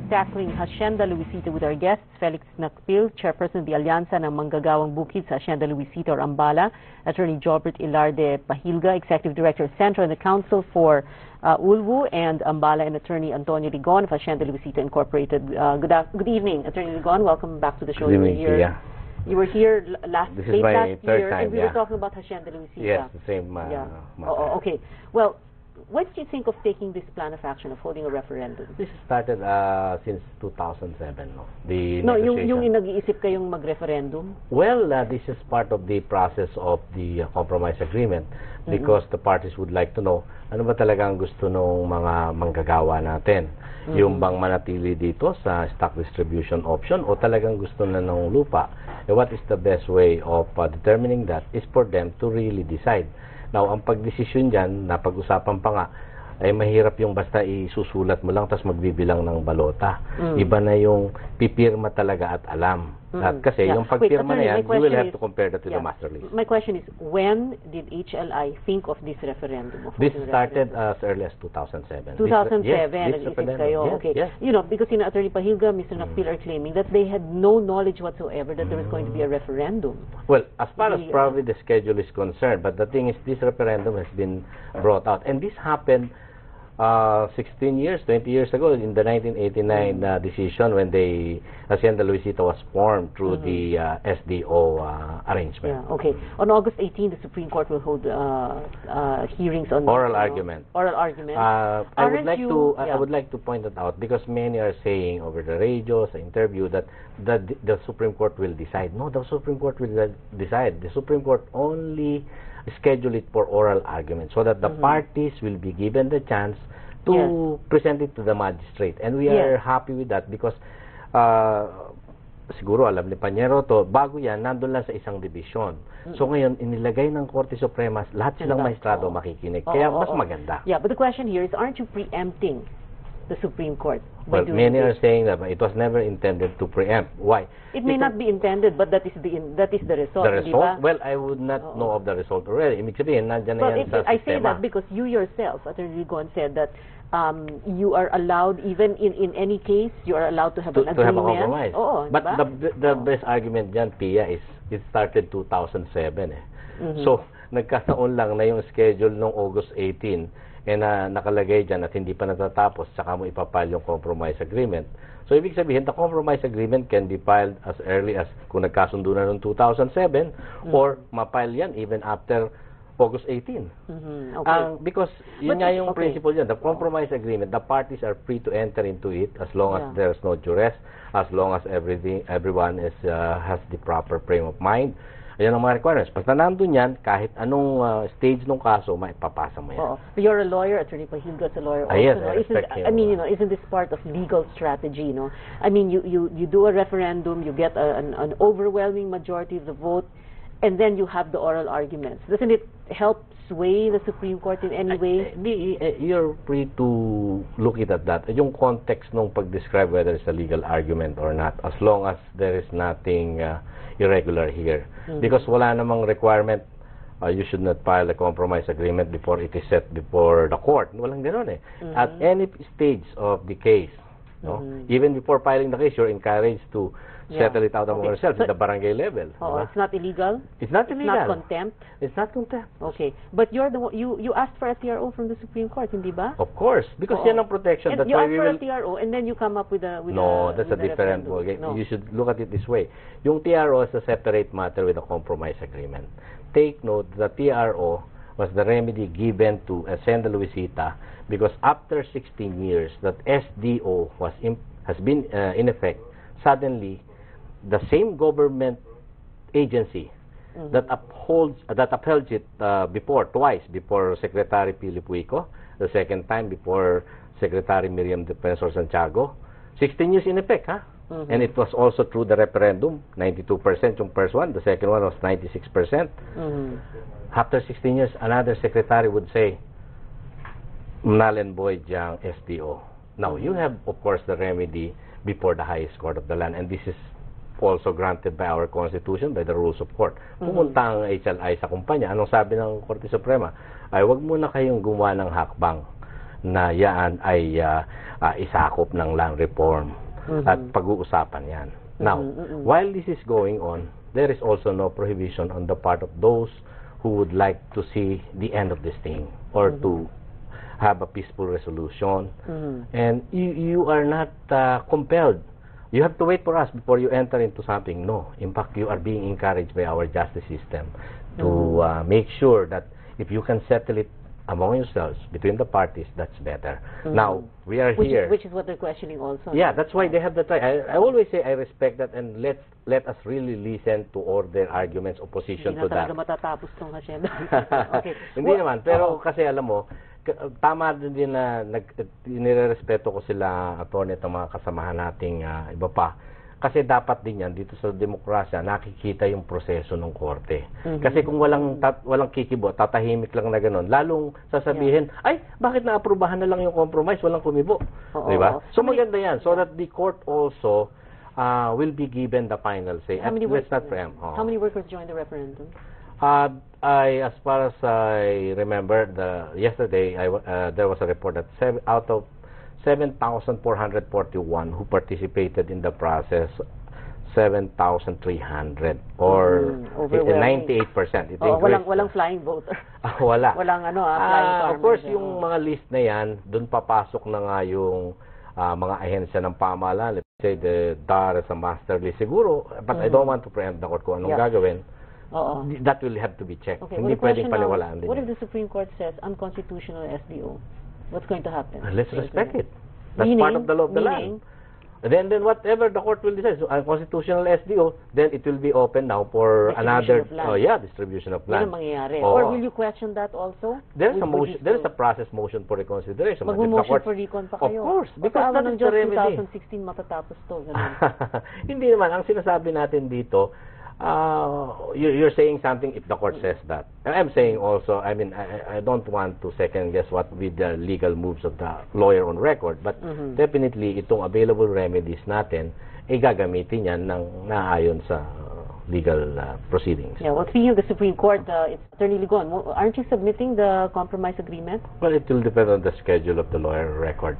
tackling Hacienda Luisita with our guests, Felix Nakpil, Chairperson of the Alyansa ng Manggagawang Bukid sa Hacienda Luisita or Ambala, Attorney Jobert Ilarde Pahilga, Executive Director of Centro and the Council for Ulwu and Ambala, and Attorney Antonio Ligon of Hacienda Luisita Incorporated. Good evening, Attorney Ligon. Welcome back to the show. Good evening, Pia. You were here late last year, time, and we were talking about Hacienda Luisita. Yes, the same matter. Okay. Well, what do you think of taking this plan of action of holding a referendum? This started since 2007, no? The yung nag-iisip kayong mag-referendum? Well, this is part of the process of the compromise agreement because the parties would like to know ano ba talaga ang gusto ng mga manggagawa natin. Yung bang manatili dito sa stock distribution option o talagang gusto na ng lupa. What is the best way of determining that is for them to really decide. Now, ang pagdesisyon dyan, napag-usapan pa nga, ay mahirap yung basta isusulat mo lang tapos magbibilang ng balota. Iba na yung pipirma talaga at alam. At kasi yung pagpirma na yan, you will have to compare that to the master list. My question is, when did HLI think of this referendum? This started as early as 2007. 2007, nag-isip kayo. Okay. Yes. You know, because Attorney Pahilga, Mr. Nakpil are claiming that they had no knowledge whatsoever that there was going to be a referendum. Well, as far as probably the schedule is concerned, but the thing is, this referendum has been brought out. And this happened 16 years, 20 years ago in the 1989 decision when the Hacienda Luisita was formed through the SDO arrangement. Yeah, okay. On August 18, the Supreme Court will hold hearings on oral argument. Oral argument. I would like to point that out because many are saying over the radio, sa interview, that the Supreme Court will decide. No, the Supreme Court will decide. The Supreme Court only schedule it for oral argument so that the parties will be given the chance to present it to the magistrate. And we are happy with that because siguro alam ni Panyero to, bago yan, nandun lang sa isang division. So ngayon, inilagay ng Korte Suprema, lahat silang maestrado makikinig. Kaya mas maganda. Yeah, but the question here is, aren't you preempting the Supreme Court? Well, many are saying that it was never intended to preempt. Why? It may not be intended, but that is the result. The result? Well, I would not know of the result already. Ibig sabihin, nandyan na yan sa sistema. I say that because you yourself, Attorney Ligon, said that you are allowed, even in any case, you are allowed to have an agreement. To have a compromise. But the best argument dyan, Pia, is it started 2007 eh. So, nagkataon lang na yung schedule noong August 18 nakalagay dyan at hindi pa natatapos, saka mo ipapile yung compromise agreement. So, ibig sabihin, the compromise agreement can be filed as early as kung nagkasundo na noong 2007 or mapile yan even after August 18. Because yun nga yung principle yan. The compromise agreement, the parties are free to enter into it as long as there's no duress, as long as everyone has the proper frame of mind. Ayan ang mga requirements. Basta nandun yan, kahit anong stage ng kaso, maipapasa mo yan. You're a lawyer, Attorney Pahilga is a lawyer also. Yes, I respect him. I mean, isn't this part of legal strategy, no? I mean, you do a referendum, you get an overwhelming majority of the vote, and then you have the oral arguments. Doesn't it help sway the Supreme Court in any way? You're free to look at that. Yung context nung pag-describe whether it's a legal argument or not, as long as there is nothing irregular here. Because wala namang requirement, you should not file a compromise agreement before it is set before the court. Walang ganun eh. At any stage of the case, no? Even before filing the case, you're encouraged to settle it out among yourselves at the barangay level. It's not illegal? It's not illegal. It's not contempt? It's not contempt. Okay. But you're the one, you asked for a TRO from the Supreme Court, hindi ba? Of course. Because yan ang protection. And that's you why asked we for will... a TRO and then you come up with a No, that's a different way. You should look at it this way. Yung TRO is a separate matter with a compromise agreement. Take note, the TRO was the remedy given to Hacienda Luisita because after 16 years that SDO has been in effect, suddenly the same government agency that upheld it twice before Secretary Philip Huico, the second time before Secretary Miriam Defensor Santiago, 16 years in effect, huh? And it was also through the referendum, 92% yung first one, the second one was 96%. After 16 years, another secretary would say, null and void yung SDO. Now, you have, of course, the remedy before the highest court of the land, and this is also granted by our Constitution, by the rules of court. Pumunta ang HLI sa kumpanya. Anong sabi ng Korte Suprema? Ay, wag muna kayong gumawa ng hakbang. na yan ay isakop ng land reform at pag-uusapan yan. Now, while this is going on, there is also no prohibition on the part of those who would like to see the end of this thing or to have a peaceful resolution. And you are not compelled. You have to wait for us before you enter into something. No. In fact, you are being encouraged by our justice system to make sure that if you can settle it among yourselves, between the parties, that's better. Now, we are here. Which is what they're questioning also. Yeah, that's why they have the try. I always say I respect that, and let us really listen to all their arguments, opposition to that. Hindi na talaga matatapos tong Hacienda. Okay. Hindi naman, pero kasi alam mo, tama din na nirerespeto ko sila, attorney, at mga kasamahan nating iba pa. Kasi dapat din yan, dito sa demokrasya, nakikita yung proseso ng korte. Kasi kung walang kikibo, tatahimik lang na gano'n, lalong sasabihin, ay, bakit naaprubahan na lang yung compromise, walang kumibo. Diba? So maganda yan, so that the court also will be given the final say. Let's not preempt. How many workers joined the referendum? As far as I remember, yesterday there was a report that out of 7,441 who participated in the process, 7,300 or 98%. Walang flying voter. Wala. Walang flying farmer. Of course, yung mga list na yan, doon papasok na nga yung mga ahensya ng pamahalaan. Let's say the DAR as a master list. Siguro, but I don't want to preempt the court kung anong gagawin. That will have to be checked. Okay, Hindi pwedeng paniwalaan din. What if the Supreme Court says unconstitutional SDO? What's going to happen? Let's respect it. That's part of the law of the land. Then whatever the court will decide, so unconstitutional SDO, then it will be open now for another distribution of land. Yan ang mangyayari. Or will you question that also? There's a process motion for reconsideration. Mag-motion for recon pa kayo. Of course, because that is the remedy. 2016 matatapos to. Hindi naman. Ang sinasabi natin dito, you're saying something if the court says that. And I'm saying also, I mean, I don't want to second guess what with the legal moves of the lawyer on record, but definitely itong available remedies natin, gagamitin yan ng naayon sa legal proceedings. Yeah, well, speaking of the Supreme Court, it's Attorney Ligon, aren't you submitting the compromise agreement? Well, it will depend on the schedule of the lawyer record.